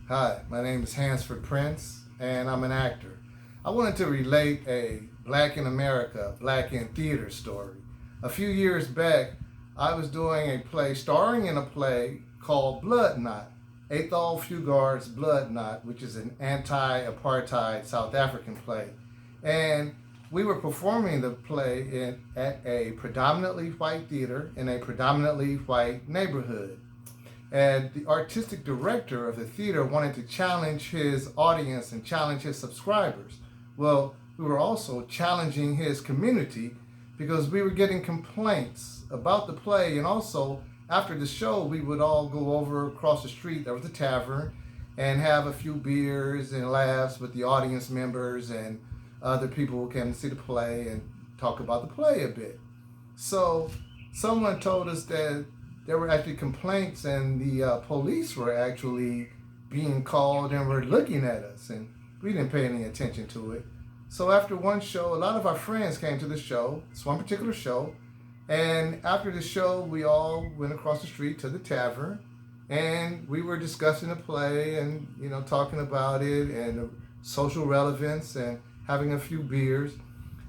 Hi, my name is Hansford Prince, and I'm an actor. I wanted to relate a Black in America, Black in Theater story. A few years back, I was doing a play, starring in a play called Blood Knot, Athol Fugard's Blood Knot, which is an anti-apartheid South African play. And we were performing the play at a predominantly white theater in a predominantly white neighborhood. And the artistic director of the theater wanted to challenge his audience and challenge his subscribers. Well, we were also challenging his community because we were getting complaints about the play. And also, after the show, we would all go over across the street. There was a tavern, and have a few beers and laughs with the audience members and other people who came to see the play and talk about the play a bit. So someone told us that there were actually complaints, and the police were actually being called and were looking at us, and we didn't pay any attention to it. So after one show, a lot of our friends came to the show, this one particular show, and after the show, we all went across the street to the tavern, and we were discussing the play and, talking about it and the social relevance and having a few beers.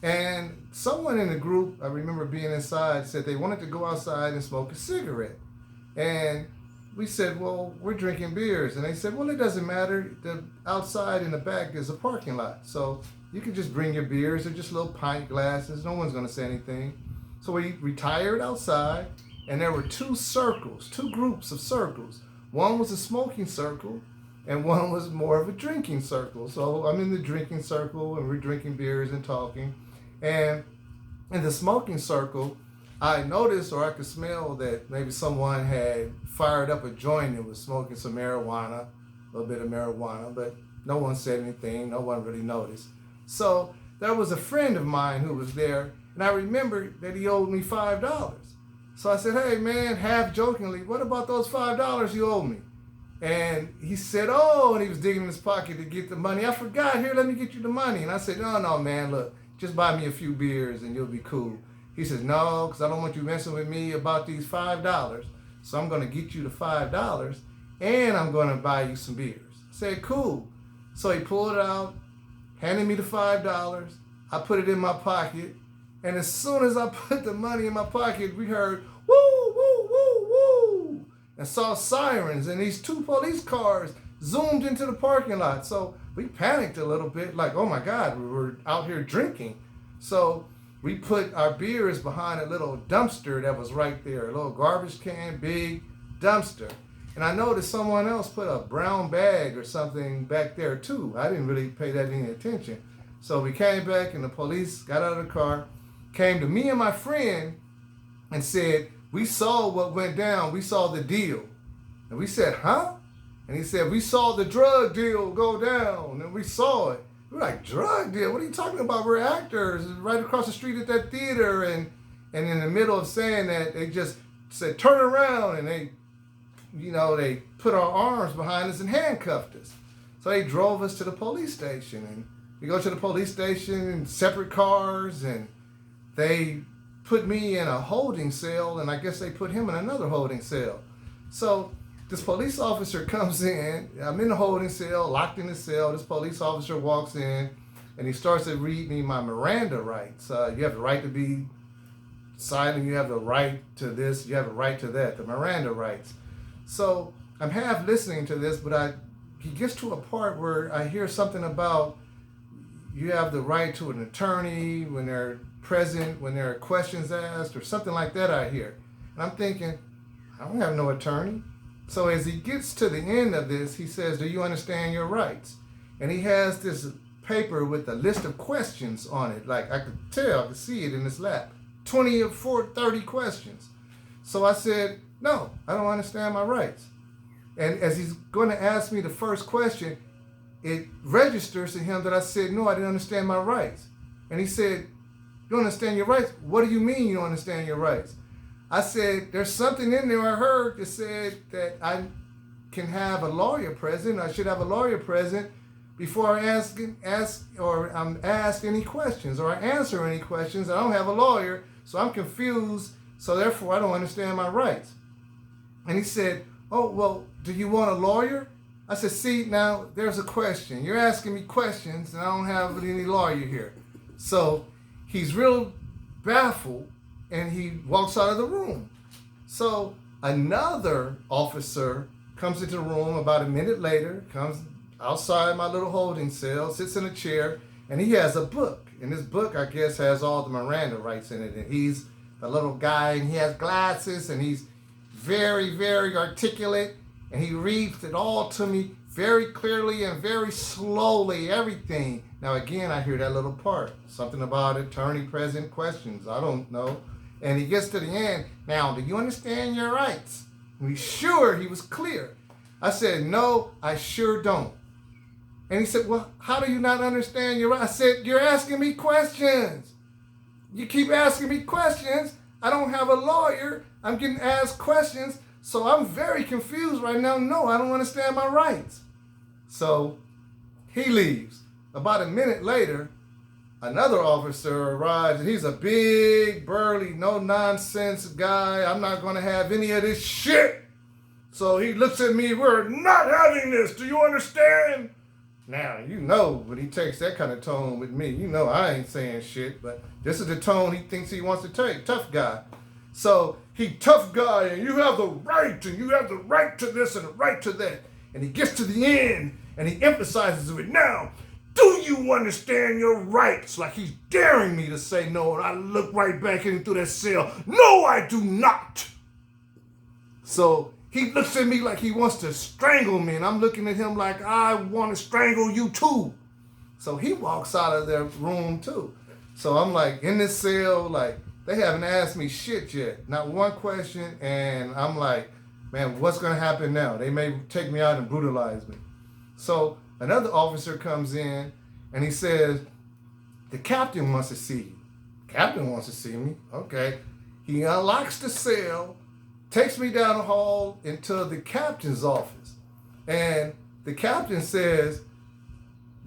And someone in the group, I remember being inside, said they wanted to go outside and smoke a cigarette. And we said, well, we're drinking beers. And they said, well, it doesn't matter. The outside in the back is a parking lot. So you can just bring your beers. They're just little pint glasses. No one's going to say anything. So we retired outside, and there were two groups of circles. One was a smoking circle, and one was more of a drinking circle. So I'm in the drinking circle, and we're drinking beers and talking. And in the smoking circle, I noticed, or I could smell, that maybe someone had fired up a joint and was smoking some marijuana, a little bit of marijuana, but no one said anything. No one really noticed. So there was a friend of mine who was there, and I remembered that he owed me $5. So I said, hey man, half jokingly, what about those $5 you owe me? And he said, oh, and he was digging in his pocket to get the money. I forgot, here, let me get you the money. And I said, no, man, look, just buy me a few beers and you'll be cool. He says, no, because I don't want you messing with me about these $5. So I'm going to get you the $5 and I'm going to buy you some beers. I said, cool. So he pulled it out, handed me the $5. I put it in my pocket. And as soon as I put the money in my pocket, we heard, woo, woo, woo, woo, and saw sirens. And these two police cars zoomed into the parking lot. So we panicked a little bit, like, oh my God, we were out here drinking. So we put our beers behind a little dumpster that was right there, a little garbage can, big dumpster. And I noticed someone else put a brown bag or something back there too. I didn't really pay that any attention. So we came back and the police got out of the car, came to me and my friend and said, we saw what went down. We saw the deal. And we said, huh? And he said, we saw the drug deal go down, and we saw it. We're like, drug deal? What are you talking about? We're actors right across the street at that theater. And in the middle of saying that, they just said, turn around. And they put our arms behind us and handcuffed us. So they drove us to the police station. And we go to the police station in separate cars, and they put me in a holding cell, and I guess they put him in another holding cell. So this police officer comes in, I'm in the holding cell, locked in the cell. This police officer walks in and he starts to read me my Miranda rights. You have the right to be silent, you have the right to this, you have the right to that, the Miranda rights. So I'm half listening to this, but he gets to a part where I hear something about you have the right to an attorney when they're present, when there are questions asked, or something like that I hear. And I'm thinking, I don't have no attorney. So as he gets to the end of this, he says, do you understand your rights? And he has this paper with a list of questions on it. Like I could see it in his lap. 20 or 30 questions. So I said, no, I don't understand my rights. And as he's going to ask me the first question, it registers to him that I said, no, I didn't understand my rights. And he said, you don't understand your rights? What do you mean you don't understand your rights? I said, there's something in there I heard that said that I can have a lawyer present. I should have a lawyer present before I I'm asked any questions or I answer any questions. I don't have a lawyer, so I'm confused. So therefore, I don't understand my rights. And he said, oh, well, do you want a lawyer? I said, see, now there's a question. You're asking me questions, and I don't have any lawyer here. So he's real baffled, and he walks out of the room. So another officer comes into the room about a minute later, comes outside my little holding cell, sits in a chair, and he has a book. And this book, I guess, has all the Miranda rights in it. And he's a little guy, and he has glasses, and he's very, very articulate. And he reads it all to me very clearly and very slowly, everything. Now, again, I hear that little part, something about attorney present questions. I don't know. And he gets to the end. Now, do you understand your rights? And he's sure he was clear. I said, no, I sure don't. And he said, well, how do you not understand your rights? I said, you're asking me questions. You keep asking me questions. I don't have a lawyer. I'm getting asked questions. So I'm very confused right now. No, I don't understand my rights. So he leaves. About a minute later, another officer arrives, and he's a big, burly, no-nonsense guy. I'm not going to have any of this shit. So he looks at me, we're not having this. Do you understand? Now, you know, when he takes that kind of tone with me, you know I ain't saying shit, but this is the tone he thinks he wants to take. Tough guy. So he tough guy, and you have the right, and you have the right to this and the right to that. And he gets to the end, and he emphasizes it. Now, do you understand your rights? Like he's daring me to say no, and I look right back into that cell. No, I do not. So he looks at me like he wants to strangle me, and I'm looking at him like I want to strangle you too. So he walks out of their room too. So I'm like in this cell, like they haven't asked me shit yet, not one question, and I'm like, man, what's gonna happen now? They may take me out and brutalize me. So another officer comes in and he says, the captain wants to see you. Captain wants to see me. Okay. He unlocks the cell, takes me down the hall into the captain's office. And the captain says,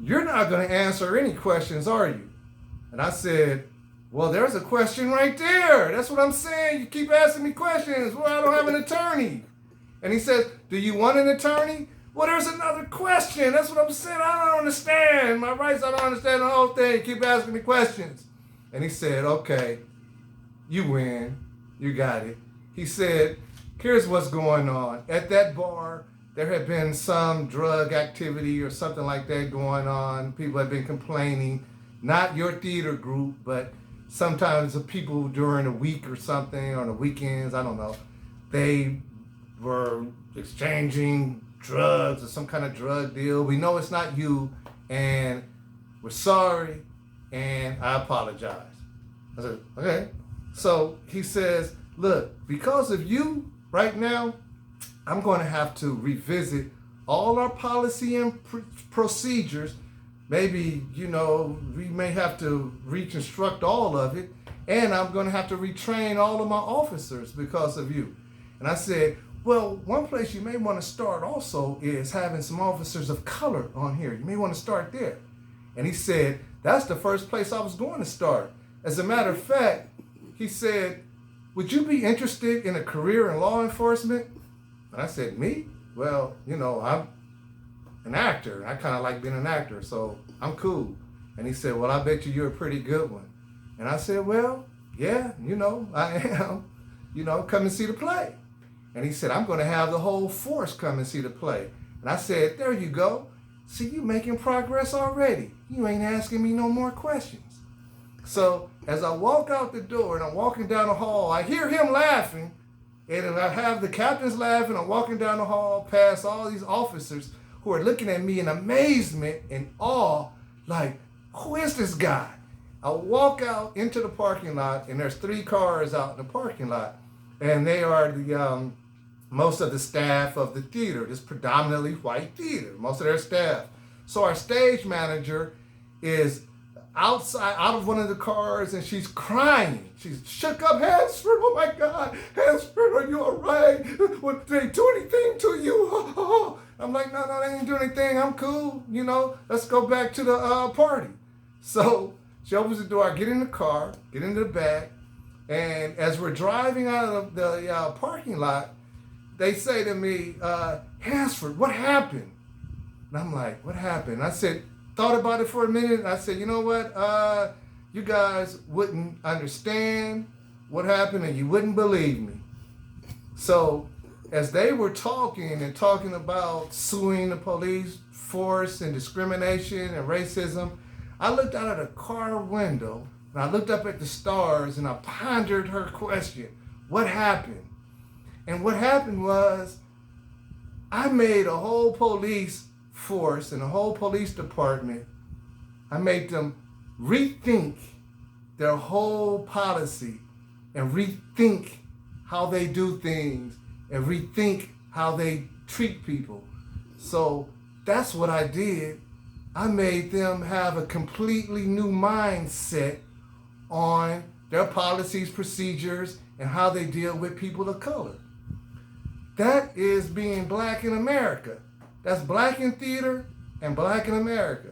you're not going to answer any questions, are you? And I said, well, there's a question right there. That's what I'm saying. You keep asking me questions. Well, I don't have an attorney. And he says, do you want an attorney? Well, there's another question. That's what I'm saying. I don't understand my rights. I don't understand the whole thing. You keep asking me questions. And he said, okay, you win. You got it. He said, here's what's going on. At that bar, there had been some drug activity or something like that going on. People have been complaining. Not your theater group, but sometimes the people during the week or something, on the weekends, I don't know, they were exchanging drugs or some kind of drug deal. We know it's not you, and we're sorry, and I apologize. I said, okay. So he says, look, because of you right now, I'm going to have to revisit all our policy and procedures. Maybe, you know, we may have to reconstruct all of it, and I'm going to have to retrain all of my officers because of you. And I said, well, one place you may want to start also is having some officers of color on here. You may want to start there. And he said, that's the first place I was going to start. As a matter of fact, he said, would you be interested in a career in law enforcement? And I said, me? Well, you know, I'm an actor. I kind of like being an actor, so I'm cool. And he said, well, I bet you're a pretty good one. And I said, well, yeah, you know, I am. You know, come and see the play. And he said, I'm going to have the whole force come and see the play. And I said, there you go. See, you making progress already. You ain't asking me no more questions. So as I walk out the door and I'm walking down the hall, I hear him laughing. And I have the captains laughing. I'm walking down the hall past all these officers who are looking at me in amazement and awe, like, who is this guy? I walk out into the parking lot, and there's 3 cars out in the parking lot. And they are the most of the staff of the theater, this predominantly white theater, most of their staff. So our stage manager is outside, out of one of the cars, and she's crying. She's shook up. Hansford, oh my God, Hansford, are you all right? Did they do anything to you? I'm like, no, they didn't do anything. I'm cool. You know, let's go back to the party. So she opens the door. I get in the car, get into the back, and as we're driving out of the parking lot, they say to me, Hansford, what happened? And I'm like, what happened? I said, thought about it for a minute. And I said, you know what? You guys wouldn't understand what happened and you wouldn't believe me. So as they were talking about suing the police force and discrimination and racism, I looked out of the car window and I looked up at the stars and I pondered her question, what happened? And what happened was I made a whole police force and a whole police department, I made them rethink their whole policy and rethink how they do things and rethink how they treat people. So that's what I did. I made them have a completely new mindset on their policies, procedures, and how they deal with people of color. That is being black in America. That's black in theater and black in America.